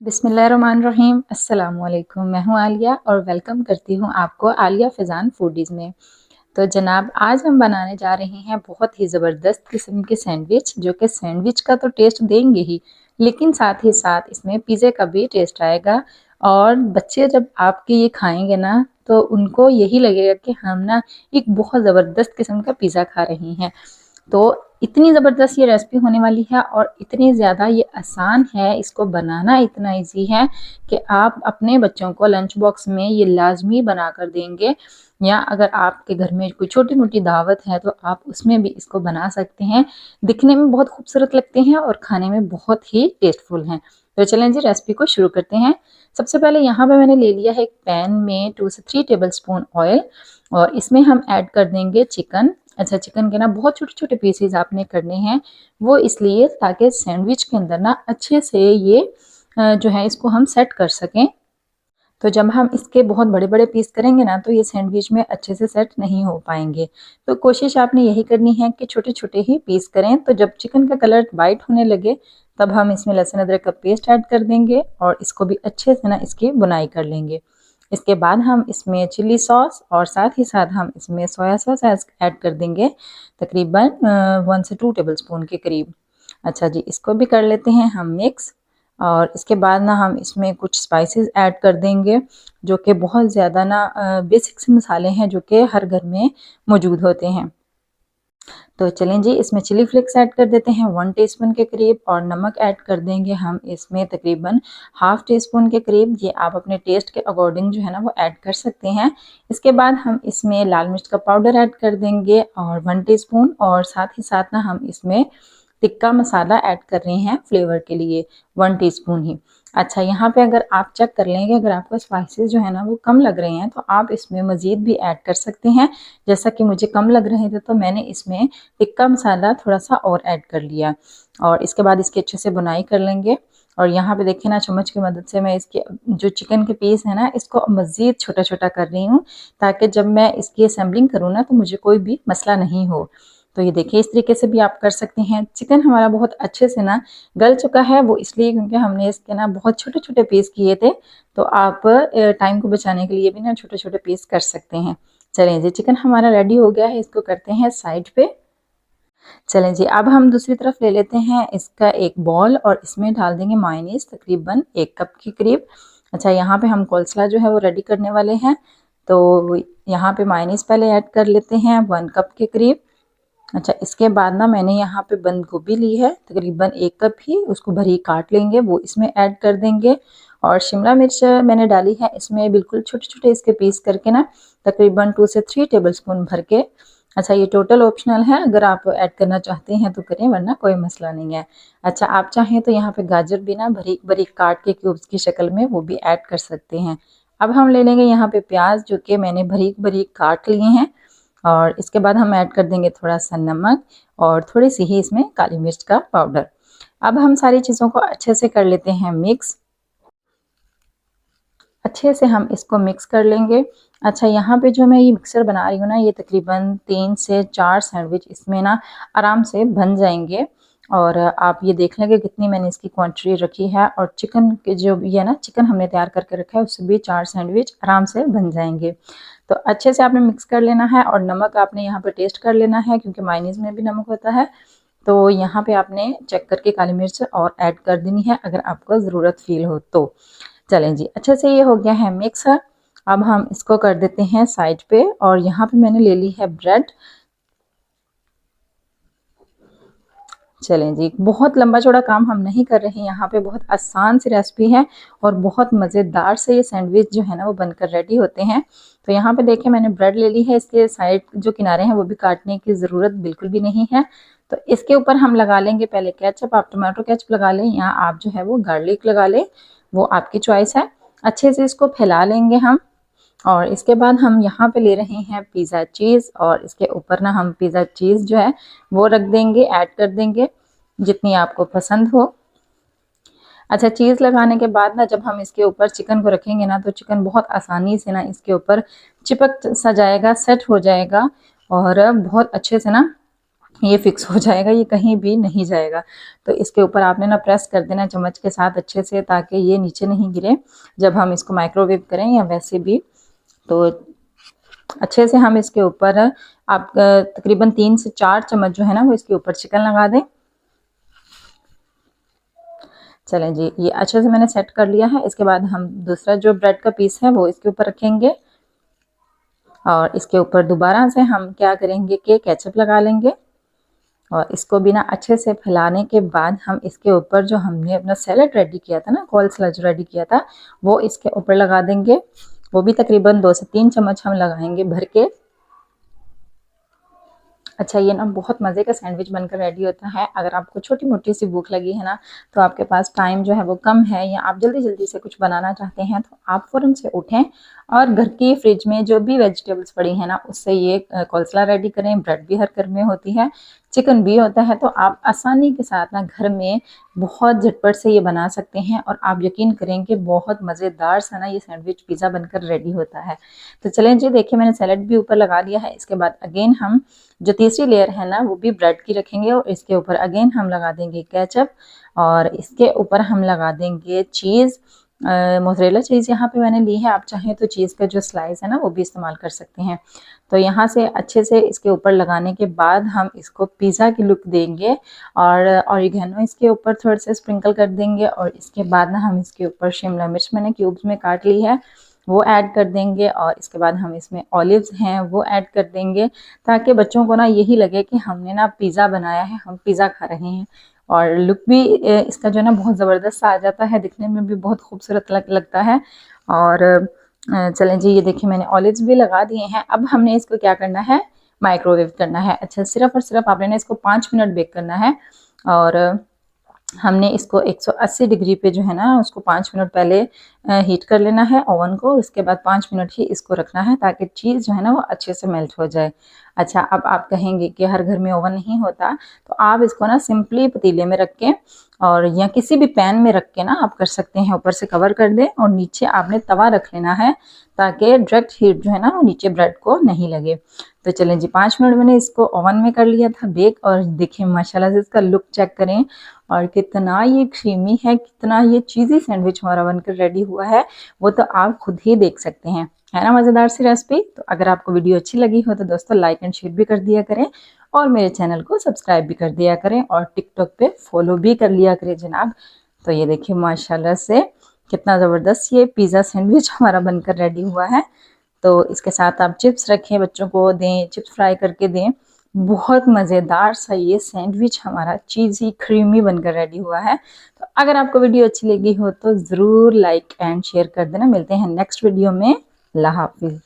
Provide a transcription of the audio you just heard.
बिस्मिल्लाहिर्रहमानिर्रहीम। अस्सलामुअलैकुम। मैं हूँ आलिया और वेलकम करती हूँ आपको आलिया फ़ैज़ान फूडीज़ में। तो जनाब, आज हम बनाने जा रहे हैं बहुत ही ज़बरदस्त किस्म के सैंडविच, जो कि सैंडविच का तो टेस्ट देंगे ही, लेकिन साथ ही साथ इसमें पिज़्ज़े का भी टेस्ट आएगा। और बच्चे जब आपके ये खाएंगे ना, तो उनको यही लगेगा कि हम ना एक बहुत ज़बरदस्त किस्म का पिज़्ज़ा खा रहे हैं। तो इतनी ज़बरदस्त ये रेसिपी होने वाली है और इतनी ज़्यादा ये आसान है, इसको बनाना इतना इजी है कि आप अपने बच्चों को लंच बॉक्स में ये लाजमी बना कर देंगे, या अगर आपके घर में कोई छोटी मोटी दावत है तो आप उसमें भी इसको बना सकते हैं। दिखने में बहुत खूबसूरत लगते हैं और खाने में बहुत ही टेस्टफुल हैं। तो चलें जी, रेसिपी को शुरू करते हैं। सबसे पहले यहाँ पे मैंने ले लिया है एक पैन में 2 से 3 टेबल स्पून ऑयल, और इसमें हम ऐड कर देंगे चिकन। अच्छा, चिकन के ना बहुत छोटे-छोटे पीसेस आपने करने हैं, वो इसलिए ताकि सैंडविच के अंदर ना अच्छे से ये जो है इसको हम सेट कर सकें। तो जब हम इसके बहुत बड़े-बड़े पीस करेंगे ना, तो ये सैंडविच में अच्छे से सेट नहीं हो पाएँगे। तो कोशिश आपने यही करनी है कि छोटे-छोटे ही पीस करें। तो जब चिकन का कलर वाइट होने लगे, तब हम इसमें लहसुन अदरक का पेस्ट ऐड कर देंगे और इसको भी अच्छे से ना इसकी भुनाई कर लेंगे। इसके बाद हम इसमें चिली सॉस और साथ ही साथ हम इसमें सोया सॉस ऐड कर देंगे, तकरीबन 1 से 2 टेबल स्पून के करीब। अच्छा जी, इसको भी कर लेते हैं हम मिक्स। और इसके बाद ना हम इसमें कुछ स्पाइसेस ऐड कर देंगे, जो कि बहुत ज़्यादा ना बेसिक से मसाले हैं जो कि हर घर में मौजूद होते हैं। तो चलें जी, इसमें चिली फ्लेक्स ऐड कर देते हैं 1 टीस्पून के करीब, और नमक ऐड कर देंगे हम इसमें तकरीबन हाफ़ टी स्पून के करीब। ये आप अपने टेस्ट के अकॉर्डिंग जो है ना वो ऐड कर सकते हैं। इसके बाद हम इसमें लाल मिर्च का पाउडर ऐड कर देंगे और 1 टीस्पून, और साथ ही साथ ना हम इसमें टिक्का मसाला ऐड कर रहे हैं फ्लेवर के लिए 1 टीस्पून ही। अच्छा, यहाँ पे अगर आप चेक कर लेंगे, अगर आपको स्पाइसेस जो है ना वो कम लग रहे हैं, तो आप इसमें मज़ीद भी ऐड कर सकते हैं। जैसा कि मुझे कम लग रहे थे तो मैंने इसमें टिक्का मसाला थोड़ा-सा और ऐड कर लिया, और इसके बाद इसकी अच्छे से बुनाई कर लेंगे। और यहाँ पे देखिए ना, चम्मच की मदद से मैं इसके जो चिकन के पीस है ना, इसको मज़ीद छोटा-छोटा कर रही हूँ, ताकि जब मैं इसकी असेंबलिंग करूँ ना, तो मुझे कोई भी मसला नहीं हो। तो ये देखिए, इस तरीके से भी आप कर सकते हैं। चिकन हमारा बहुत अच्छे से ना गल चुका है, वो इसलिए क्योंकि हमने इसके ना बहुत छोटे-छोटे पीस किए थे। तो आप टाइम को बचाने के लिए भी ना छोटे-छोटे पीस कर सकते हैं। चलें जी, चिकन हमारा रेडी हो गया है, इसको करते हैं साइड पे। चलें जी, अब हम दूसरी तरफ ले लेते हैं इसका एक बॉल, और इसमें डाल देंगे मायोनीज़ तकरीबन 1 कप के करीब। अच्छा, यहाँ पे हम कोल्स्लॉ जो है वो रेडी करने वाले हैं। तो यहाँ पे मायोनीज़ पहले ऐड कर लेते हैं 1 कप के करीब। अच्छा, इसके बाद ना मैंने यहाँ पे बंद गोभी ली है तकरीबन 1 कप ही, उसको बारीक काट लेंगे, वो इसमें ऐड कर देंगे। और शिमला मिर्च मैंने डाली है इसमें बिल्कुल छोटे-छोटे इसके पीस करके ना, तकरीबन 2 से 3 टेबलस्पून भर के। अच्छा, ये टोटल ऑप्शनल है, अगर आप ऐड करना चाहते हैं तो करें, वरना कोई मसला नहीं है। अच्छा, आप चाहें तो यहाँ पे गाजर भी ना बारीक-बारीक काट के क्यूब्स की शक्ल में वो भी ऐड कर सकते हैं। अब हम ले लेंगे यहाँ पे प्याज, जो कि मैंने बारीक-बारीक काट लिए हैं, और इसके बाद हम ऐड कर देंगे थोड़ा-सा नमक और थोड़ी-सी ही इसमें काली मिर्च का पाउडर। अब हम सारी चीज़ों को अच्छे से कर लेते हैं मिक्स। अच्छे से हम इसको मिक्स कर लेंगे। अच्छा, यहाँ पे जो मैं ये मिक्सर बना रही हूँ ना, ये तकरीबन 3 से 4 सैंडविच इसमें ना आराम से बन जाएँगे। और आप ये देख लें कि कितनी मैंने इसकी क्वांटिटी रखी है, और चिकन के जो भी है ना, चिकन हमने तैयार करके रखा है, उससे भी 4 सैंडविच आराम से बन जाएँगे। तो अच्छे से आपने मिक्स कर लेना है, और नमक आपने यहाँ पे टेस्ट कर लेना है, क्योंकि मायोनीज़ में भी नमक होता है। तो यहाँ पे आपने चेक करके काली मिर्च और ऐड कर देनी है, अगर आपको ज़रूरत फ़ील हो तो। चलें जी, अच्छे से ये हो गया है मिक्स। अब हम इसको कर देते हैं साइड पे, और यहाँ पे मैंने ले ली है ब्रेड। चलें जी, बहुत लंबा चौड़ा काम हम नहीं कर रहे हैं, यहाँ पे बहुत आसान सी रेसिपी है, और बहुत मज़ेदार से ये सैंडविच जो है ना वो बनकर रेडी होते हैं। तो यहाँ पे देखिए, मैंने ब्रेड ले ली है, इसके साइड जो किनारे हैं वो भी काटने की ज़रूरत बिल्कुल भी नहीं है। तो इसके ऊपर हम लगा लेंगे पहले केचप। आप टमाटो केचप लगा लें, या आप जो है वो गार्लिक लगा लें, वो आपकी चॉइस है। अच्छे से इसको फैला लेंगे हम, और इसके बाद हम यहाँ पे ले रहे हैं पिज़्ज़ा चीज़, और इसके ऊपर ना हम पिज़्ज़ा चीज़ जो है वो रख देंगे, ऐड कर देंगे जितनी आपको पसंद हो। अच्छा, चीज़ लगाने के बाद ना जब हम इसके ऊपर चिकन को रखेंगे ना, तो चिकन बहुत आसानी से ना इसके ऊपर चिपक सा जाएगा, सेट हो जाएगा, और बहुत अच्छे से ना ये फिक्स हो जाएगा, ये कहीं भी नहीं जाएगा। तो इसके ऊपर आपने ना प्रेस कर देना चम्मच के साथ अच्छे से, ताकि ये नीचे नहीं गिरे जब हम इसको माइक्रोवेव करें या वैसे भी। तो अच्छे से हम इसके ऊपर आप तकरीबन 3 से 4 चम्मच जो है ना वो इसके ऊपर चिकन लगा दें। चलें जी, ये अच्छे से मैंने सेट कर लिया है। इसके बाद हम दूसरा जो ब्रेड का पीस है वो इसके ऊपर रखेंगे और इसके ऊपर दोबारा से हम क्या करेंगे कि केचप लगा लेंगे और इसको भी ना अच्छे से फैलाने के बाद हम इसके ऊपर जो हमने अपना सैलेड रेडी किया था ना, कोल्ड सैलेड जो रेडी किया था, वो इसके ऊपर लगा देंगे। वो भी तकरीबन 2 से 3 चम्मच हम लगाएंगे भर के। अच्छा, ये ना बहुत मज़े का सैंडविच बनकर रेडी होता है। अगर आपको छोटी-मोटी सी भूख लगी है ना, तो आपके पास टाइम जो है वो कम है या आप जल्दी-जल्दी से कुछ बनाना चाहते हैं, तो आप फ़ौरन से उठें और घर की फ्रिज में जो भी वेजिटेबल्स पड़ी हैं ना, उससे ये कोल्स्ला रेडी करें। ब्रेड भी हर घर में होती है, चिकन भी होता है, तो आप आसानी के साथ ना घर में बहुत झटपट से ये बना सकते हैं और आप यकीन करेंगे बहुत मज़ेदार सा ना ये सैंडविच पिज़्ज़ा बनकर रेडी होता है। तो चलें जी, देखिए मैंने सैलेड भी ऊपर लगा लिया है। इसके बाद अगेन हम जो तीसरी लेयर है ना वो भी ब्रेड की रखेंगे और इसके ऊपर अगेन हम लगा देंगे केचप और इसके ऊपर हम लगा देंगे चीज़। मोज़रेला चीज़ यहाँ पे मैंने ली है, आप चाहें तो चीज़ का जो स्लाइस है ना वो भी इस्तेमाल कर सकते हैं। तो यहाँ से अच्छे से इसके ऊपर लगाने के बाद हम इसको पिज़्ज़ा की लुक देंगे और ऑरिगेनो इसके ऊपर थोड़ा सा स्प्रिंकल कर देंगे और इसके बाद ना हम इसके ऊपर शिमला मिर्च मैंने क्यूब्स में काट ली है वो ऐड कर देंगे और इसके बाद हम इसमें ऑलिव्स हैं वो ऐड कर देंगे, ताकि बच्चों को ना यही लगे कि हमने ना पिज़्ज़ा बनाया है, हम पिज़्ज़ा खा रहे हैं। और लुक भी इसका जो है ना बहुत ज़बरदस्त आ जाता है, दिखने में भी बहुत खूबसूरत लगता है। और चलें जी, ये देखिए मैंने ऑलिव्स भी लगा दिए हैं। अब हमने इसको क्या करना है, माइक्रोवेव करना है। अच्छा, सिर्फ और सिर्फ आपने इसको 5 मिनट बेक करना है और हमने इसको 180 डिग्री पे जो है ना उसको 5 मिनट पहले हीट कर लेना है ओवन को। उसके बाद 5 मिनट ही इसको रखना है ताकि चीज़ जो है ना वो अच्छे से मेल्ट हो जाए। अच्छा, अब आप कहेंगे कि हर घर में ओवन नहीं होता, तो आप इसको ना सिंपली पतीले में रख के और या किसी भी पैन में रख के ना आप कर सकते हैं, ऊपर से कवर कर दें और नीचे आपने तवा रख लेना है ताकि डायरेक्ट हीट जो है ना वो नीचे ब्रेड को नहीं लगे। तो चलें जी, 5 मिनट मैंने इसको ओवन में कर लिया था बेक और देखिए माशाल्लाह से इसका लुक चेक करें और कितना ये क्रीमी है, कितना ये चीज़ी सैंडविच हमारा बनकर रेडी हुआ है, वो तो आप खुद ही देख सकते हैं। है ना मज़ेदार सी रेसिपी। तो अगर आपको वीडियो अच्छी लगी हो तो दोस्तों लाइक एंड शेयर भी कर दिया करें और मेरे चैनल को सब्सक्राइब भी कर दिया करें और टिकटॉक पे फॉलो भी कर लिया करें जनाब। तो ये देखिए माशाल्लाह से कितना ज़बरदस्त ये पिज़्ज़ा सैंडविच हमारा बनकर रेडी हुआ है। तो इसके साथ आप चिप्स रखें, बच्चों को दें, चिप्स फ्राई करके दें। बहुत मज़ेदार सा ये सैंडविच हमारा चीज़ी क्रीमी बनकर रेडी हुआ है। तो अगर आपको वीडियो अच्छी लगी हो तो ज़रूर लाइक एंड शेयर कर देना। मिलते हैं नेक्स्ट वीडियो में। अल्लाह हाफिज़।